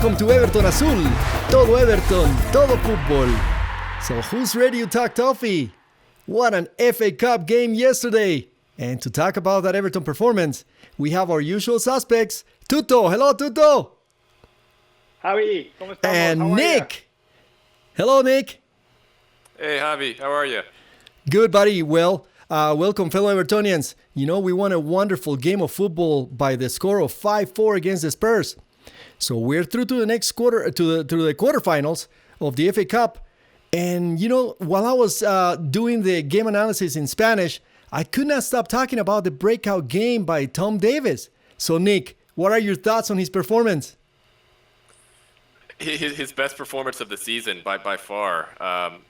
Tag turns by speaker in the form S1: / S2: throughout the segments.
S1: welcome to Everton Azul. Todo Everton, todo fútbol. So who's ready to talk Toffee? What an FA Cup game yesterday. And to talk about that Everton performance, we have our usual suspects. Tuto, hello Tuto.
S2: Javi, ¿cómo estamos?
S1: And Nick. Hello Nick.
S3: Hey Javi, how are you?
S1: Good buddy. Well, welcome fellow Evertonians. You know, we won a wonderful game of football by the score of 5-4 against the Spurs. So we're through to the next quarter, to the quarterfinals of the FA Cup. And, you know, while I was doing the game analysis in Spanish, I could not stop talking about the breakout game by Tom Davies. So, Nick, what are your thoughts on his performance?
S3: His best performance of the season by far,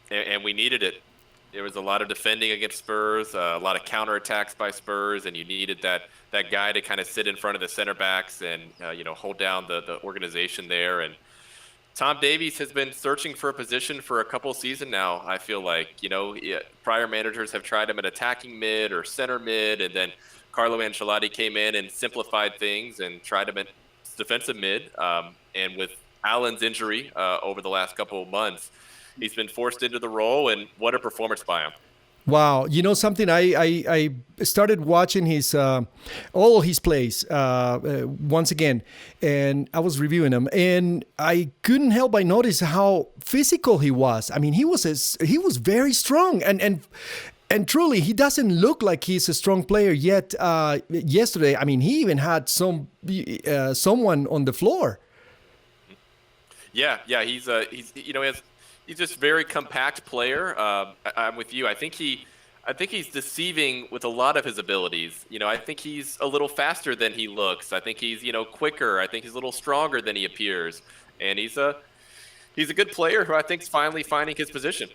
S3: and we needed it. There was a lot of defending against Spurs, a lot of counterattacks by Spurs, and you needed that guy to kind of sit in front of the center backs and hold down the organization there. And Tom Davies has been searching for a position for a couple seasons now. I feel like prior managers have tried him at attacking mid or center mid, and then Carlo Ancelotti came in and simplified things and tried him at defensive mid. And with Allen's injury over the last couple of months, he's been forced into the role, and what a performance by him.
S1: Wow. You know something, I started watching his all his plays once again, and I was reviewing them, and I couldn't help but notice how physical he was. I mean, he was very strong, and truly, he doesn't look like he's a strong player yet. Yesterday, I mean, he even had someone on the floor.
S3: Yeah, he's just a very compact player. I'm with you. I think he's deceiving with a lot of his abilities. I think he's a little faster than he looks. I think he's quicker. I think he's a little stronger than he appears. And he's a good player who I think is finally finding his position.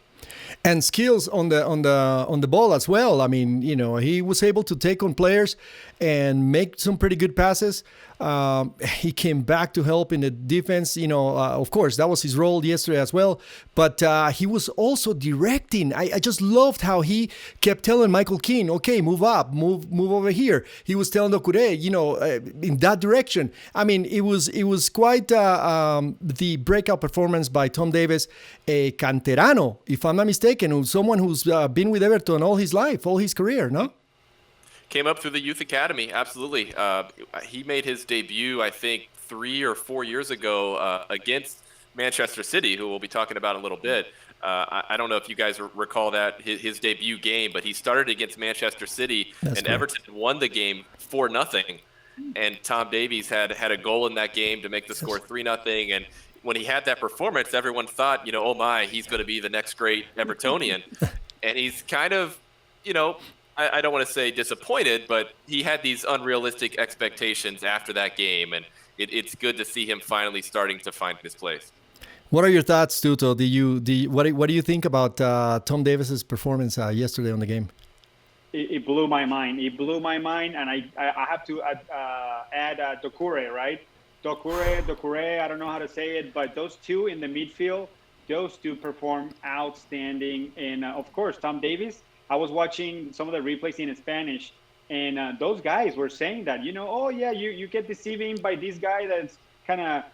S1: And skills on the ball as well. I mean, he was able to take on players and make some pretty good passes. He came back to help in the defense. Of course, that was his role yesterday as well. But he was also directing. I just loved how he kept telling Michael Keane, okay, move up, move over here. He was telling Doucouré, in that direction. I mean, it was quite the breakout performance by Tom Davies, a canterano, if I'm not mistaken, someone who's been with Everton all his life, all his career, no?
S3: Came up through the youth academy, absolutely. He made his debut, I think, 3 or 4 years ago against Manchester City, who we'll be talking about in a little bit. I don't know if you guys recall that his debut game, but he started against Manchester City, and correct. Everton won the game 4-0. And Tom Davies had a goal in that game to make the score 3-0. And when he had that performance, everyone thought, oh my, he's going to be the next great Evertonian. And he's kind of, I don't want to say disappointed, but he had these unrealistic expectations after that game, and it's good to see him finally starting to find his place.
S1: What are your thoughts, Tuto? What do you think about Tom Davies' performance yesterday on the game?
S2: It blew my mind. It blew my mind, and I have to add Doucouré, right? Doucouré, I don't know how to say it, but those two in the midfield, those two perform outstanding. And, of course, Tom Davies, I was watching some of the replays in Spanish, and those guys were saying that, you get deceiving by this guy that's kind of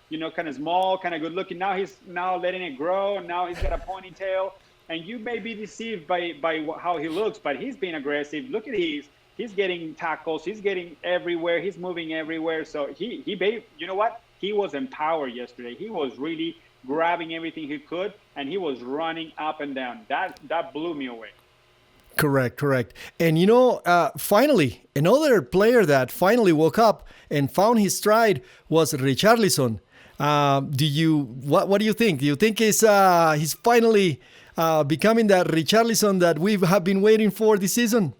S2: small, kind of good looking. Now he's letting it grow, and now he's got a ponytail, and you may be deceived by how he looks, but he's being aggressive. Look at he's getting tackles, he's getting everywhere, he's moving everywhere. So you know what? He was empowered yesterday. He was really grabbing everything he could, and he was running up and down. That blew me away.
S1: Correct. And finally, another player that finally woke up and found his stride was Richarlison. What do you think? Do you think he's finally becoming that Richarlison that we have been waiting for this season?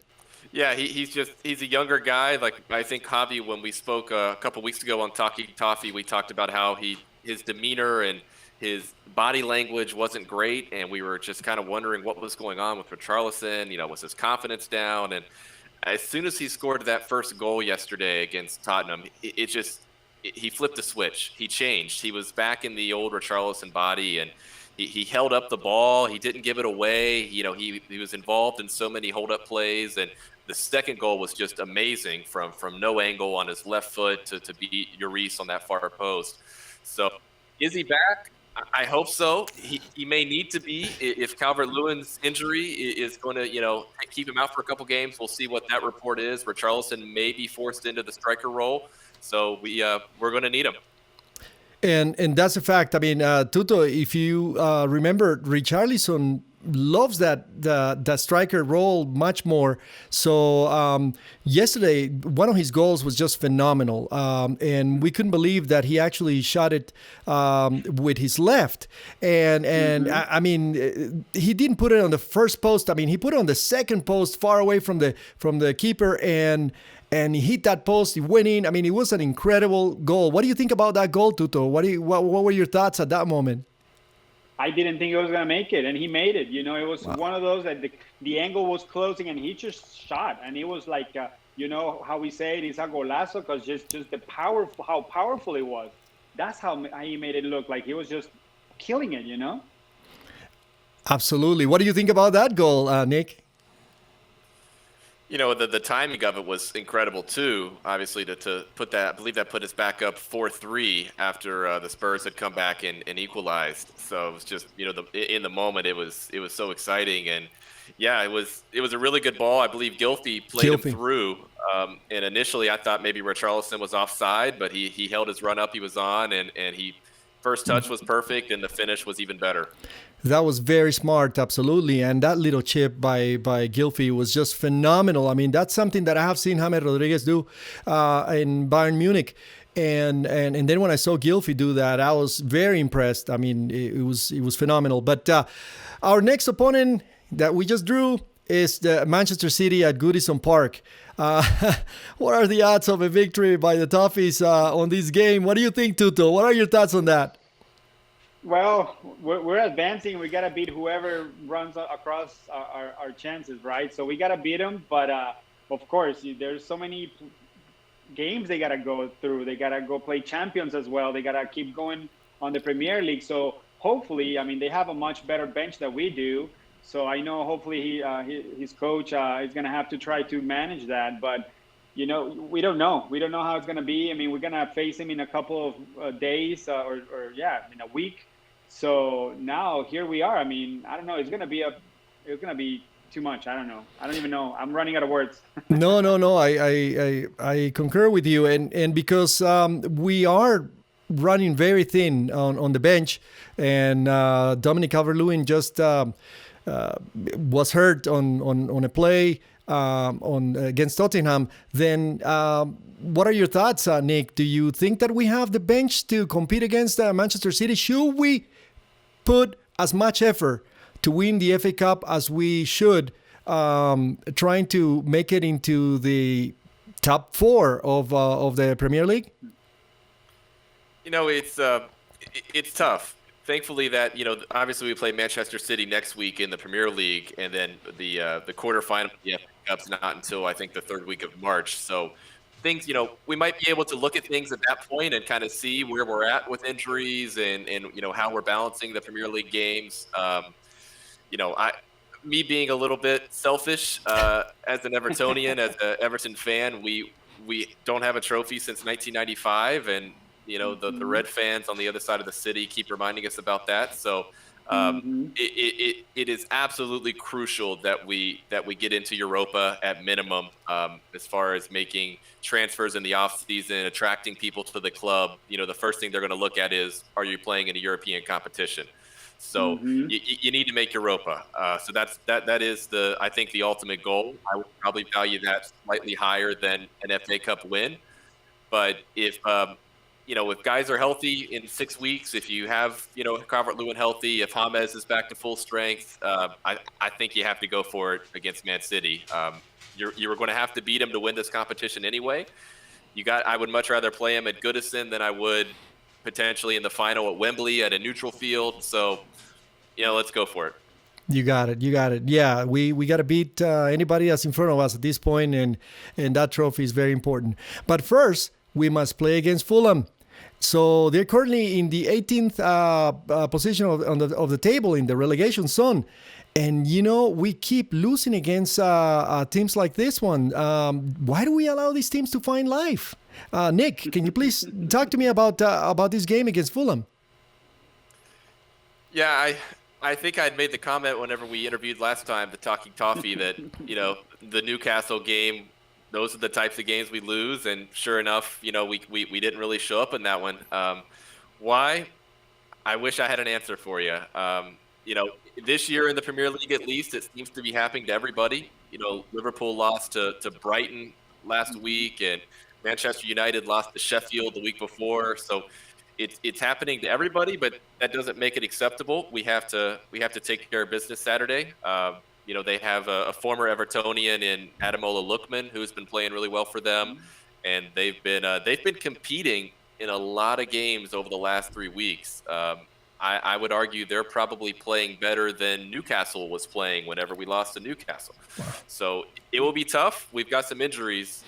S3: Yeah, he's a younger guy. Like I think Javi, when we spoke a couple weeks ago on Talking Toffee, we talked about how his demeanor and his body language wasn't great, and we were just kind of wondering what was going on with Richarlison. Was his confidence down? And as soon as he scored that first goal yesterday against Tottenham, he flipped the switch. He changed. He was back in the old Richarlison body, and he held up the ball. He didn't give it away. He was involved in so many hold-up plays, and the second goal was just amazing from no angle on his left foot to beat Lloris on that far post. So Is he back? I hope so. He may need to be if Calvert-Lewin's injury is going to, keep him out for a couple games. We'll see what that report is. Richarlison may be forced into the striker role, so we're going to need him.
S1: And that's a fact. I mean, Tuto, if you remember, Richarlison loves that striker role much more. So yesterday, one of his goals was just phenomenal, and we couldn't believe that he actually shot it with his left. And I mean, he didn't put it on the first post. I mean, he put it on the second post, far away from the keeper, and he hit that post. He went in. I mean, it was an incredible goal. What do you think about that goal, Tuto? What were your thoughts at that moment?
S2: I didn't think he was going to make it, and he made it. It was one of those that the angle was closing, and he just shot. And it was like, how we say it is a golazo, because just the power, how powerful it was. That's how he made it look like he was just killing it,
S1: Absolutely. What do you think about that goal, Nick?
S3: The timing of it was incredible too. Obviously, to put that, I believe that put us back up 4-3 after the Spurs had come back and equalized. So it was just, in the moment, it was so exciting, and yeah, it was a really good ball. I believe Gylfi played him through, and initially I thought maybe Richarlison was offside, but he held his run up he was on, and he first touch was perfect, and the finish was even better.
S1: That was very smart, absolutely. And that little chip by Gylfi was just phenomenal. I mean, that's something that I have seen James Rodriguez do in Bayern Munich. And then when I saw Gylfi do that, I was very impressed. I mean, it was phenomenal. But our next opponent that we just drew is the Manchester City at Goodison Park. What are the odds of a victory by the Toffees on this game? What do you think, Tuto? What are your thoughts on that?
S2: Well, we're advancing. We got to beat whoever runs across our chances, right? So we got to beat them. But, of course, there's so many games they got to go through. They got to go play champions as well. They got to keep going on the Premier League. So hopefully, I mean, they have a much better bench than we do. So I know hopefully his coach is going to have to try to manage that. But, we don't know. We don't know how it's going to be. I mean, we're going to face him in a couple of days or in a week. So now here we are. I mean, I don't know. It's going to be too much. I don't know. I don't even know. I'm running out of words.
S1: No. I concur with you. And because we are running very thin on the bench, and Dominic Calvert-Lewin just was hurt on a play against Tottenham, then what are your thoughts, Nick? Do you think that we have the bench to compete against Manchester City? Should we put as much effort to win the FA Cup as we should, trying to make it into the top 4 of the Premier League?
S3: It's tough. Thankfully that, obviously we play Manchester City next week in the Premier League, and then the quarterfinal of the FA Cup's not until I think the 3rd week of March. So things, we might be able to look at things at that point and kind of see where we're at with injuries and how we're balancing the Premier League games. Me being a little bit selfish as an Evertonian, as an Everton fan, we don't have a trophy since 1995, and the Red fans on the other side of the city keep reminding us about that. So it is absolutely crucial that we get into Europa at minimum, as far as making transfers in the off season, attracting people to the club. The first thing they're going to look at is, are you playing in a European competition? So you need to make Europa. So that is I think the ultimate goal. I would probably value that slightly higher than an FA Cup win. But if guys are healthy in 6 weeks, if you have, Calvert-Lewin healthy, if James is back to full strength, I think you have to go for it against Man City. You're going to have to beat him to win this competition anyway. I would much rather play him at Goodison than I would potentially in the final at Wembley at a neutral field. So, let's go for it.
S1: You got it. Yeah, we got to beat anybody that's in front of us at this point, and that trophy is very important. But first, we must play against Fulham. So they're currently in the 18th position of the table in the relegation zone. And, we keep losing against teams like this one. Why do we allow these teams to find life? Nick, can you please talk to me about this game against Fulham?
S3: Yeah, I think I'd made the comment whenever we interviewed last time, the Talking Toffee, that the Newcastle game, those are the types of games we lose, and sure enough, we didn't really show up in that one. Why? I wish I had an answer for you. You know, this year in the Premier League, at least, it seems to be happening to everybody. Liverpool lost to Brighton last week, and Manchester United lost to Sheffield the week before. So it's happening to everybody, but that doesn't make it acceptable. We have to take care of business Saturday. They have a former Evertonian in Ademola Lookman who's been playing really well for them, and they've been competing in a lot of games over the last 3 weeks. I would argue they're probably playing better than Newcastle was playing whenever we lost to Newcastle. So it will be tough. We've got some injuries.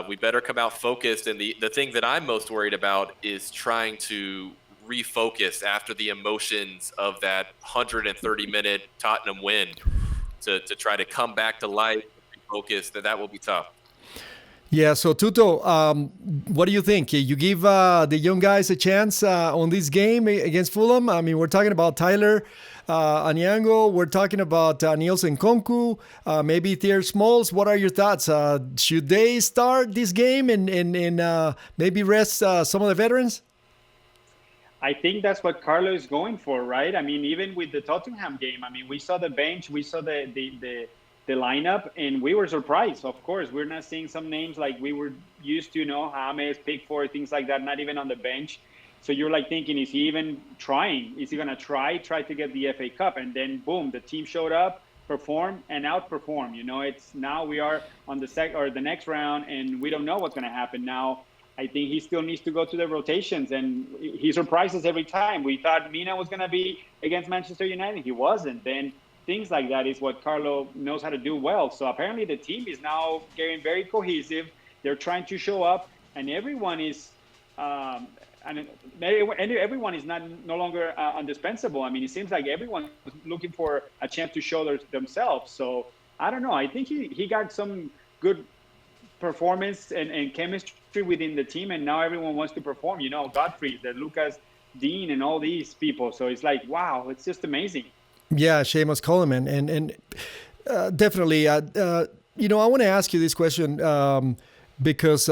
S3: We better come out focused. And the thing that I'm most worried about is trying to refocus after the emotions of that 130-minute Tottenham win to try to come back to life, refocus. That will be tough.
S1: Yeah, so Tuto, what do you think? You give the young guys a chance on this game against Fulham? I mean, we're talking about Tyler Anyango, we're talking about Nielsen Konku, maybe Thier Smalls. What are your thoughts? Should they start this game and maybe rest some of the veterans?
S2: I think that's what Carlo is going for, right? I mean, even with the Tottenham game, I mean, we saw the bench, we saw the lineup, and we were surprised. Of course, we're not seeing some names like we were used to, James, Pickford, things like that, not even on the bench. So you're like thinking, is he even trying? Is he going to try to get the FA Cup? And then boom, the team showed up, performed, and outperformed. It's now we are on the next round, and we don't know what's going to happen now. I think he still needs to go to the rotations, and he surprises every time. We thought Mina was going to be against Manchester United. He wasn't. Then things like that is what Carlo knows how to do well. So apparently the team is now getting very cohesive. They're trying to show up, and everyone is everyone is no longer indispensable. I mean, it seems like everyone is looking for a chance to show themselves. So I don't know. I think he got some good performance and chemistry within the team, and now everyone wants to perform. Godfrey, the Lucas Dean, and all these people. So it's like, wow, it's just amazing.
S1: Yeah, Seamus Coleman, and definitely. I want to ask you this question because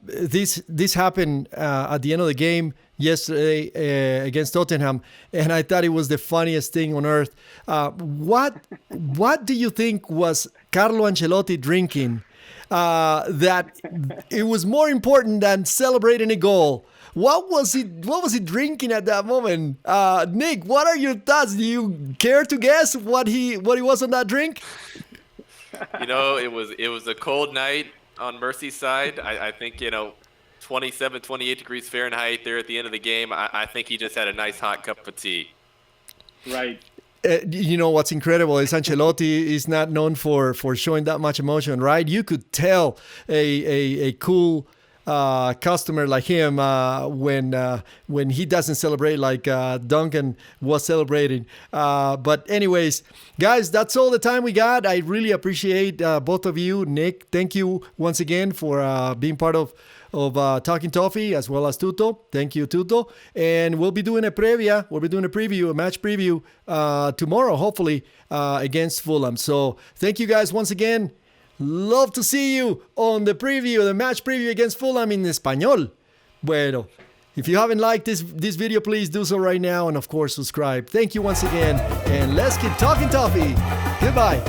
S1: this happened at the end of the game yesterday against Tottenham, and I thought it was the funniest thing on earth. What do you think was Carlo Ancelotti drinking that it was more important than celebrating a goal? What was he drinking at that moment? Nick, what are your thoughts? Do you care to guess what he was on that drink?
S3: It was a cold night on Merseyside. I think 27, 28 degrees Fahrenheit there at the end of the game. I think he just had a nice hot cup of tea.
S2: Right.
S1: What's incredible is Ancelotti is not known for showing that much emotion, right? You could tell a cool customer like him when he doesn't celebrate like Duncan was celebrating. But anyways, guys, that's all the time we got. I really appreciate both of you. Nick, thank you once again for being part of Talking Toffee, as well as Tuto. Thank you, Tuto. And we'll be doing a preview, a match preview tomorrow, hopefully, against Fulham. So thank you guys once again. Love to see you on the match preview against Fulham in Español. Bueno, if you haven't liked this video, please do so right now. And of course, subscribe. Thank you once again. And let's keep talking Toffee. Goodbye.